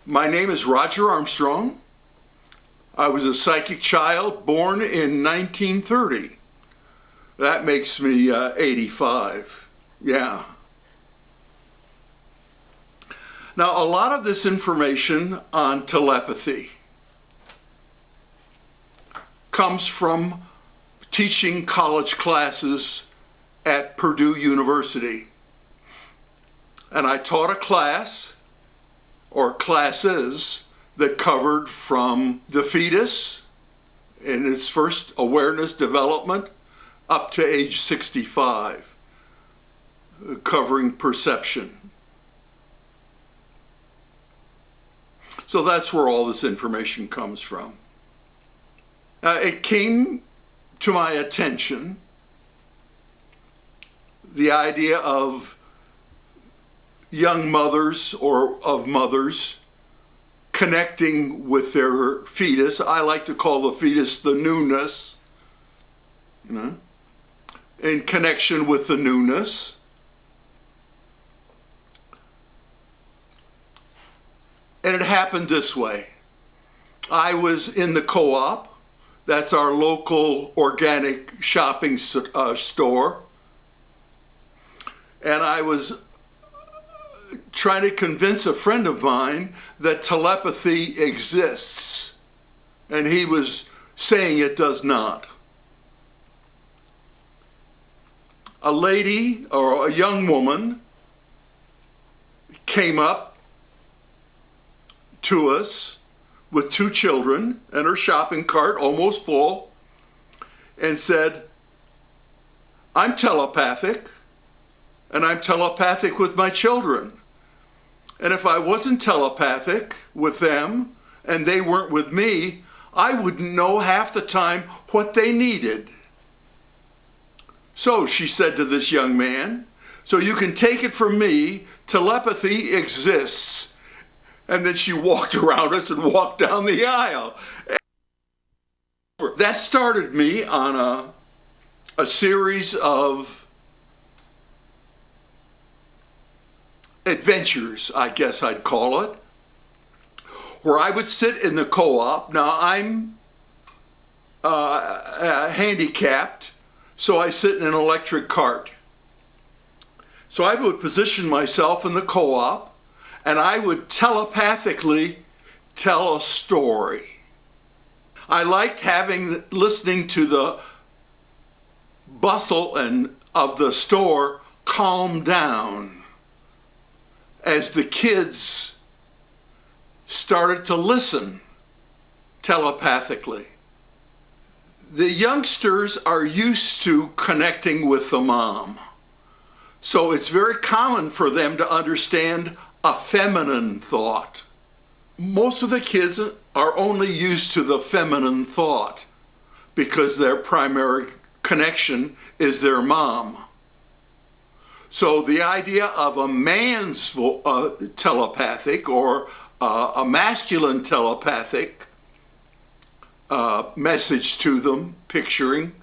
My name is Roger Armstrong. I was a psychic child born in 1930. That makes me 85. Yeah. Now, a lot of this information on telepathy comes from teaching college classes at Purdue University. And I taught a class or classes that covered from the fetus in its first awareness development up to age 65, covering perception. So that's where all this information comes from. It came to my attention, the idea of young mothers or of mothers connecting with their fetus. I like to call the fetus the newness, in connection with the newness. And it happened this way. I was in the co-op. That's our local organic shopping store. And I was trying to convince a friend of mine that telepathy exists. And he was saying it does not. A lady or a young woman came up to us with 2 children and her shopping cart almost full and said, "I'm telepathic, and I'm telepathic with my children. And if I wasn't telepathic with them and they weren't with me, I wouldn't know half the time what they needed." So she said to this young man, "So you can take it from me, telepathy exists." And then she walked around us and walked down the aisle. That started me on a series of adventures, I guess I'd call it, where I would sit in the co-op. Now, I'm handicapped, so I sit in an electric cart. So I would position myself in the co-op, and I would telepathically tell a story. I liked listening to the bustle of the store calm down as the kids started to listen telepathically. The youngsters are used to connecting with the mom, so it's very common for them to understand a feminine thought. Most of the kids are only used to the feminine thought because their primary connection is their mom. So the idea of a man's telepathic or a masculine telepathic message to them, picturing,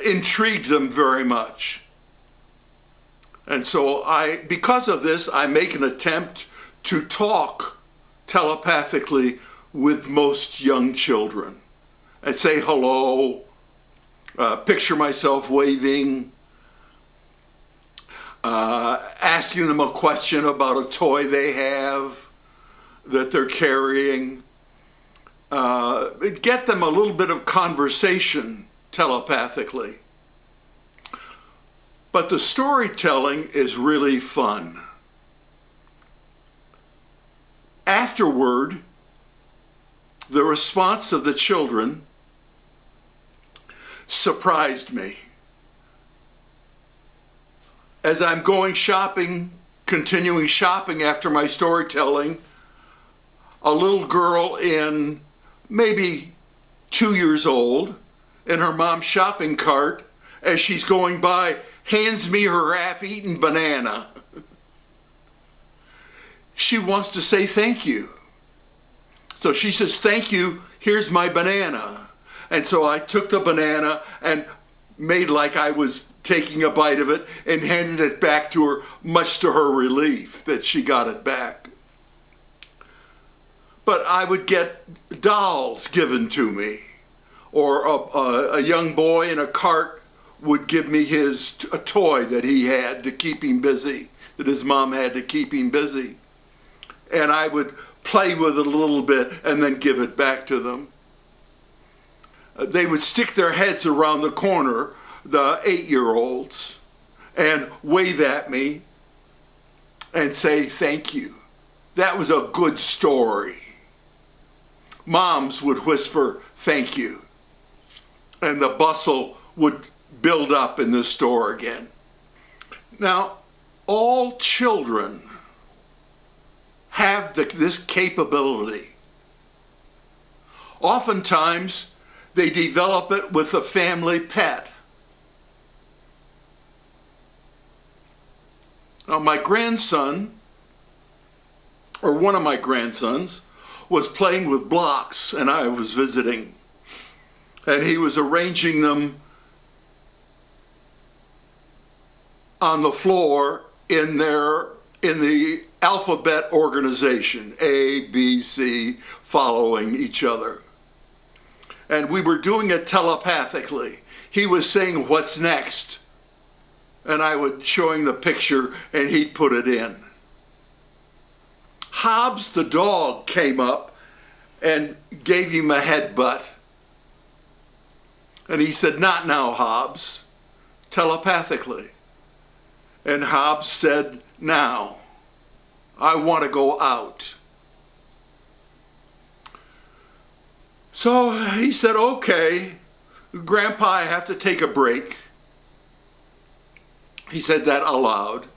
intrigued them very much. And so because of this, I make an attempt to talk telepathically with most young children and say hello, picture myself waving, asking them a question about a toy they have that they're carrying, get them a little bit of conversation telepathically. But the storytelling is really fun. Afterward, the response of the children surprised me. As I'm going shopping, continuing shopping after my storytelling, a little girl in maybe 2 years old in her mom's shopping cart, as she's going by, hands me her half-eaten banana. She wants to say thank you. So she says, "Thank you, here's my banana." And so I took the banana and made like I was taking a bite of it and handed it back to her, much to her relief that she got it back. But I would get dolls given to me, or a young boy in a cart would give me a toy that he had to keep him busy, that his mom had to keep him busy. And I would play with it a little bit and then give it back to them. They would stick their heads around the corner, the 8-year-olds, and wave at me and say thank you. That was a good story. Moms would whisper thank you, and the bustle would build up in the store again. Now, all children have this capability. Oftentimes, they develop it with a family pet. Now, my grandson, or one of my grandsons, was playing with blocks, and I was visiting. And he was arranging them on the floor in the alphabet organization, A, B, C, following each other. And we were doing it telepathically. He was saying, "What's next?" And I would showing the picture, and he'd put it in. Hobbs the dog came up and gave him a headbutt. And he said, "Not now, Hobbs," telepathically. And Hobbs said, "Now, I want to go out." So he said, "Okay, Grandpa, I have to take a break." He said that aloud.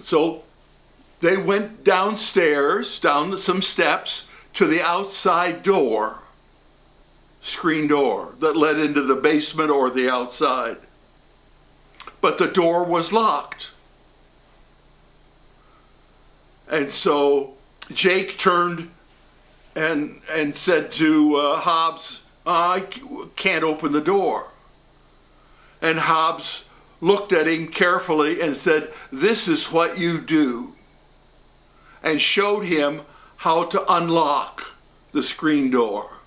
So they went downstairs, down some steps, to the outside door, screen door, that led into the basement or the outside. But the door was locked. And so Jake turned and said to Hobbs, "I can't open the door." And Hobbs looked at him carefully and said, "This is what you do," and showed him how to unlock the screen door.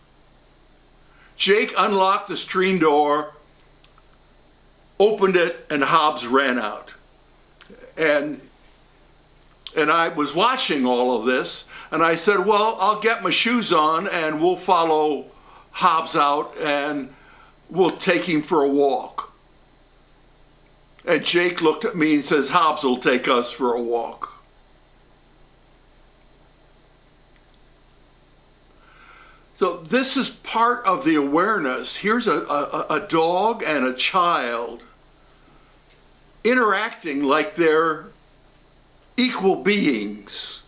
Jake unlocked the screen door, opened it, and Hobbs ran out. And I was watching all of this, and I said, "Well, I'll get my shoes on and we'll follow Hobbs out and we'll take him for a walk." And Jake looked at me and says, "Hobbs will take us for a walk." So this is part of the awareness. Here's a dog and a child interacting like they're equal beings.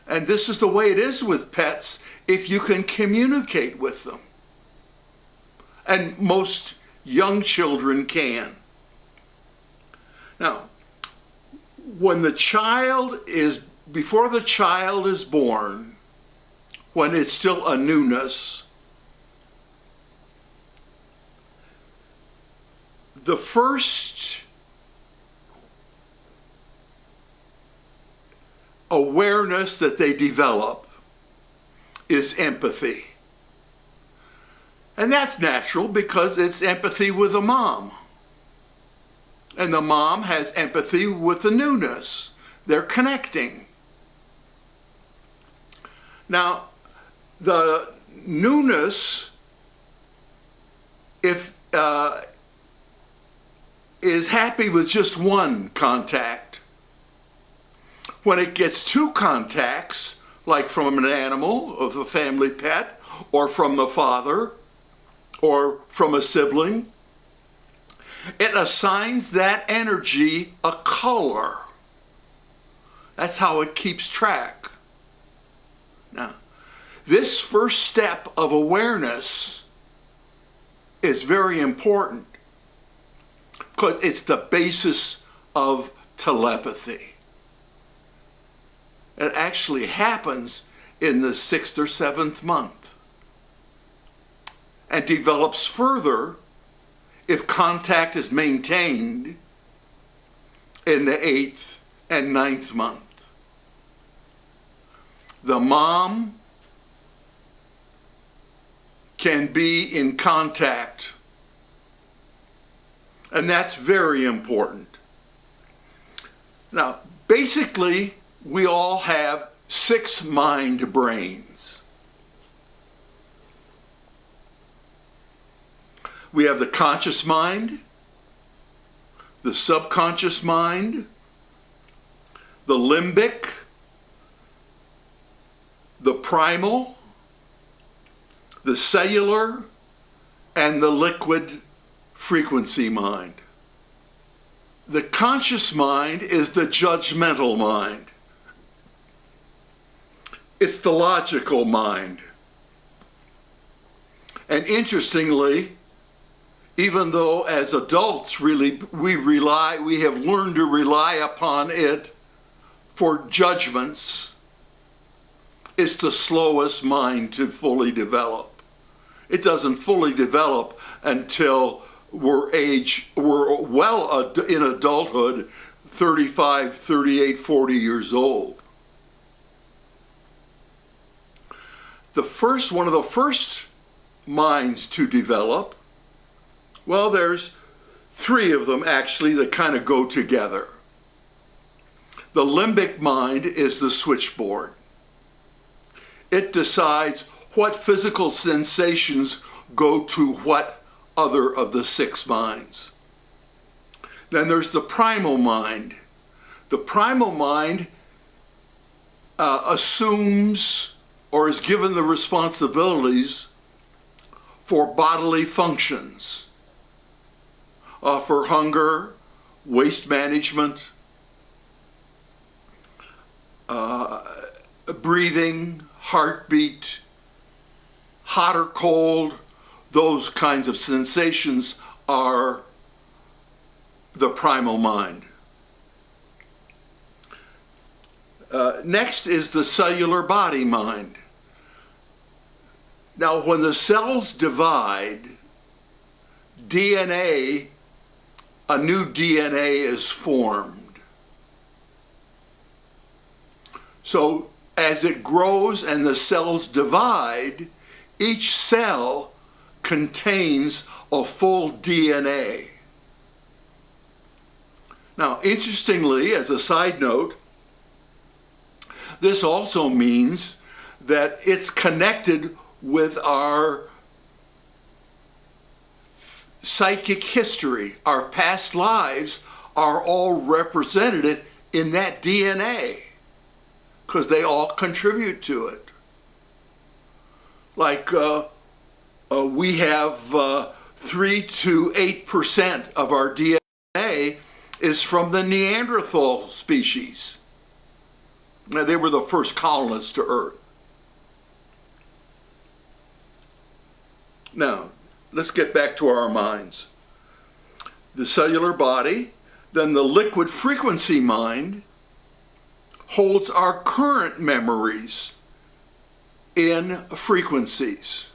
And this is the way it is with pets if you can communicate with them. And most young children can. Now, before the child is born, when it's still a newness, the first awareness that they develop is empathy. And that's natural because it's empathy with a mom. And the mom has empathy with the newness. They're connecting. Now, the newness, if is happy with just one contact. When it gets two contacts, like from an animal, of a family pet, or from the father, or from a sibling, it assigns that energy a color. That's how it keeps track. Now, this first step of awareness is very important because it's the basis of telepathy. It actually happens in the 6th or 7th month and develops further if contact is maintained in the 8th and 9th month. the mom can be in contact. And that's very important. Now, basically, we all have 6 mind brains. We have the conscious mind, the subconscious mind, the limbic, the primal, the cellular, and the liquid frequency mind. The conscious mind is the judgmental mind. It's the logical mind. And interestingly, even though as adults we have learned to rely upon it for judgments, it's the slowest mind to fully develop. It doesn't fully develop until we're well in adulthood, 35, 38, 40 years old. One of the first minds to develop, well, there's 3 of them actually that kind of go together. The limbic mind is the switchboard. It decides what physical sensations go to what other of the 6 minds. Then there's the primal mind. The primal mind assumes or is given the responsibilities for bodily functions, for hunger, waste management, breathing, heartbeat, hot or cold. Those kinds of sensations are the primal mind. Next is the cellular body mind. Now, when the cells divide, a new DNA is formed. So as it grows and the cells divide, each cell contains a full DNA. Now, interestingly, as a side note, this also means that it's connected with our psychic history. Our past lives are all represented in that DNA because they all contribute to it. Like we have 3 to 8% of our DNA is from the Neanderthal species. Now, they were the first colonists to Earth. Now, let's get back to our minds. The cellular body, then the liquid frequency mind, holds our current memories in frequencies.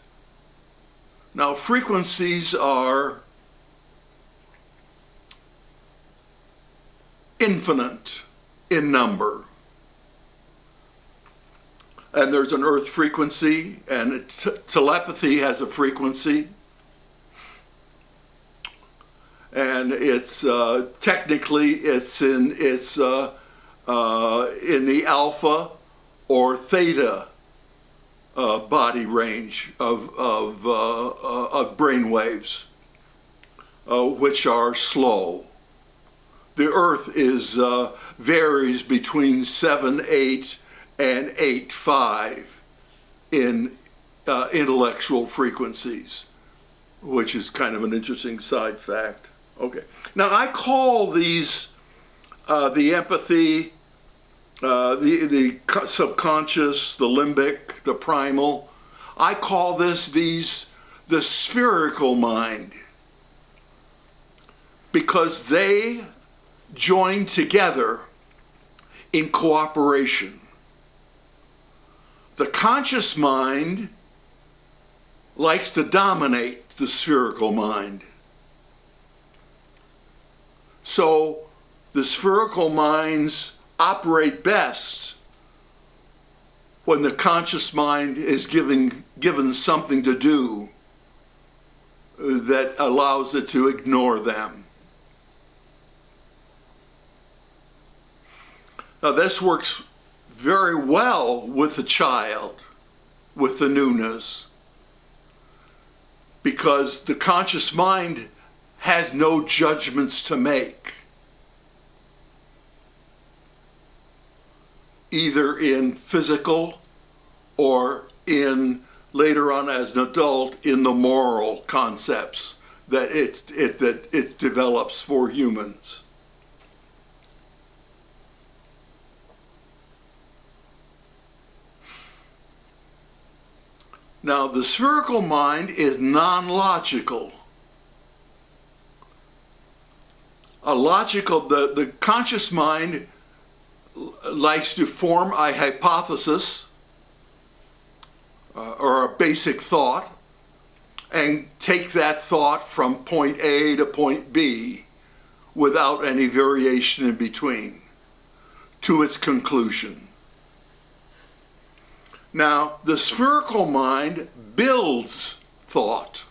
Now, frequencies are infinite in number. And there's an earth frequency, and telepathy has a frequency. And it's technically it's in the alpha or theta body range of brain waves, which are slow. The Earth varies between 7.8 and 8.5 in intellectual frequencies, which is kind of an interesting side fact. Okay. Now I call these the empathy, the subconscious, the limbic, the primal. I call the spherical mind, because they join together in cooperation. The conscious mind likes to dominate the spherical mind. So the spherical minds operate best when the conscious mind is given something to do that allows it to ignore them. Now this works very well with the child, with the newness, because the conscious mind has no judgments to make, either in physical or in, later on as an adult, in the moral concepts that it develops for humans. Now, the spherical mind is non-logical. The conscious mind likes to form a hypothesis or a basic thought and take that thought from point A to point B without any variation in between to its conclusion. Now, the spherical mind builds thought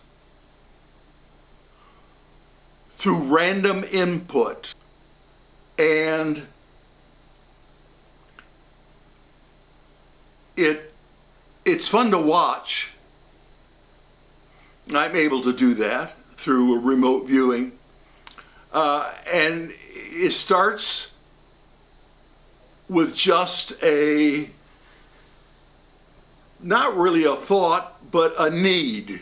through random input, and it's fun to watch. I'm able to do that through a remote viewing, and it starts with just not really a thought, but a need,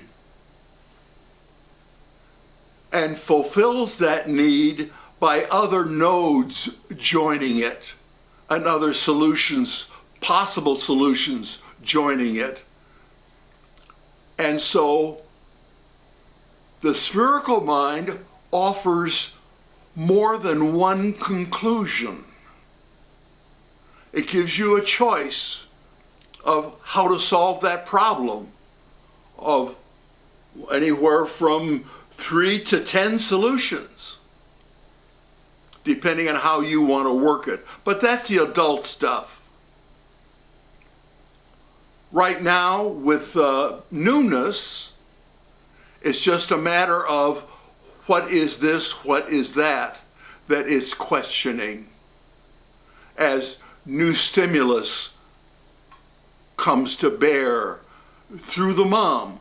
and fulfills that need by other nodes joining it and other solutions, possible solutions joining it. And so the spherical mind offers more than one conclusion. It gives you a choice of how to solve that problem, of anywhere from 3 to 10 solutions, depending on how you want to work it. But that's the adult stuff. Right now, with newness, it's just a matter of what is this, what is that it's questioning as new stimulus comes to bear through the mom